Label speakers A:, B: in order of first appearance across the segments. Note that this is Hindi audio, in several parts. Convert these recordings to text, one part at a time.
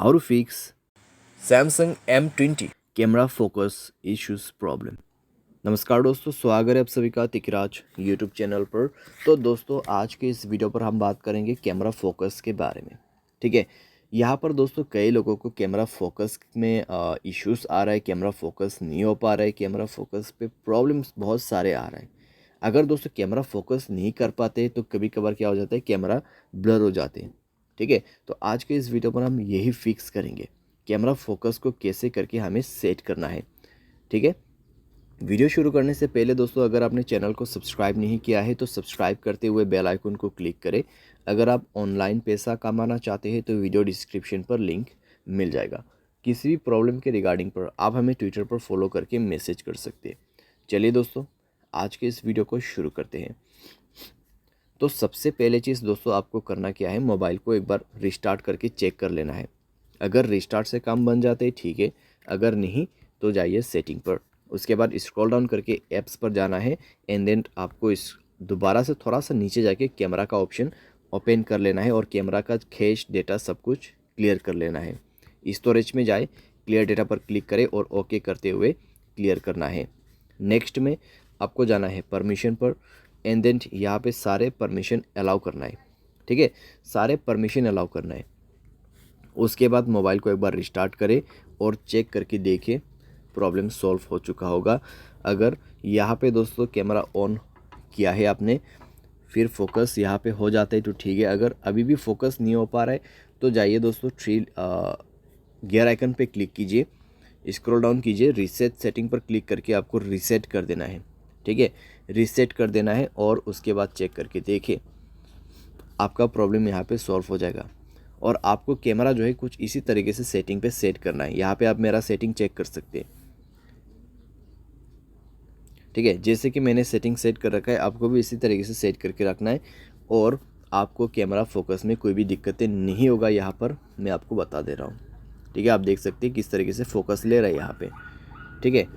A: How to fix
B: Samsung M20।
A: Camera focus issues problem. नमस्कार दोस्तों, स्वागत है आप सभी का तिकराज यूट्यूब चैनल पर। तो दोस्तों, आज के इस वीडियो पर हम बात करेंगे कैमरा फोकस के बारे में। ठीक है, यहाँ पर दोस्तों कई लोगों को कैमरा फोकस में इश्यूज आ रहा है, कैमरा फोकस नहीं हो पा रहा है, कैमरा फोकस पे प्रॉब्लम्स बहुत सारे आ रहे हैं। अगर दोस्तों कैमरा फोकस नहीं कर पाते तो कभी कभार क्या हो जाता है, कैमरा ब्लर हो जाते हैं। ठीक है, तो आज के इस वीडियो पर हम यही फिक्स करेंगे, कैमरा फोकस को कैसे करके हमें सेट करना है। ठीक है, वीडियो शुरू करने से पहले दोस्तों, अगर आपने चैनल को सब्सक्राइब नहीं किया है तो सब्सक्राइब करते हुए बेल आइकन को क्लिक करें। अगर आप ऑनलाइन पैसा कमाना चाहते हैं तो वीडियो डिस्क्रिप्शन पर लिंक मिल जाएगा। किसी भी प्रॉब्लम के रिगार्डिंग पर आप हमें ट्विटर पर फॉलो करके मैसेज कर सकते हैं। चलिए दोस्तों, आज के इस वीडियो को शुरू करते हैं। तो सबसे पहले चीज़ दोस्तों आपको करना क्या है, मोबाइल को एक बार रिस्टार्ट करके चेक कर लेना है। अगर रिस्टार्ट से काम बन जाते हैं ठीक है, अगर नहीं तो जाइए सेटिंग पर। उसके बाद स्क्रॉल डाउन करके ऐप्स पर जाना है एंड देन आपको इस दोबारा से थोड़ा सा नीचे जाके कैमरा का ऑप्शन ओपन कर लेना है और कैमरा का कैश डेटा सब कुछ क्लियर कर लेना है। स्टोरेज में जाए, क्लियर डेटा पर क्लिक करें और ओके करते हुए क्लियर करना है। नेक्स्ट में आपको जाना है परमिशन पर एंड देन यहाँ पे सारे परमिशन अलाउ करना है। ठीक है, सारे परमिशन अलाउ करना है। उसके बाद मोबाइल को एक बार रिस्टार्ट करें और चेक करके देखें प्रॉब्लम सॉल्व हो चुका होगा। अगर यहाँ पे दोस्तों कैमरा ऑन किया है आपने, फिर फोकस यहाँ पे हो जाता है तो ठीक है। अगर अभी भी फोकस नहीं हो पा रहा है तो जाइए दोस्तों गियर आइकन पे क्लिक कीजिए, स्क्रॉल डाउन कीजिए, रीसेट सेटिंग पर क्लिक करके आपको रीसेट कर देना है। ठीक है, रीसेट कर देना है और उसके बाद चेक करके देखिए आपका प्रॉब्लम यहाँ पे सॉल्व हो जाएगा। और आपको कैमरा जो है कुछ इसी तरीके से सेटिंग पे सेट करना है। यहाँ पे आप मेरा सेटिंग चेक कर सकते हैं। ठीक है, जैसे कि मैंने सेटिंग सेट कर रखा है, आपको भी इसी तरीके से सेट करके रखना है और आपको कैमरा फोकस में कोई भी दिक्कतें नहीं होगा। यहाँ पर मैं आपको बता दे रहा हूँ। ठीक है, आप देख सकते हैं किस तरीके से फोकस ले रहा है यहाँ पे। ठीक है,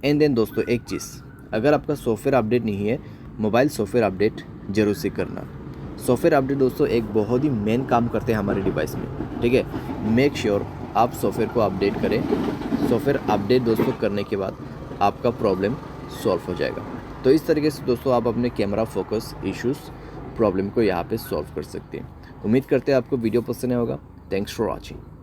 A: एंड देन दोस्तों एक चीज़, अगर आपका सॉफ्टवेयर अपडेट नहीं है, मोबाइल सॉफ्टवेयर अपडेट जरूर से करना। सॉफ्टवेयर अपडेट दोस्तों एक बहुत ही मेन काम करते हैं हमारे डिवाइस में। ठीक है, मेक श्योर आप सॉफ्टवेयर को अपडेट करें। सॉफ्टवेयर अपडेट दोस्तों करने के बाद आपका प्रॉब्लम सॉल्व हो जाएगा। तो इस तरीके से दोस्तों आप अपने कैमरा फोकस इश्यूज़ प्रॉब्लम को यहाँ पे सॉल्व कर सकते हैं। उम्मीद करते हैं आपको वीडियो पसंद आया होगा। Thanks for watching.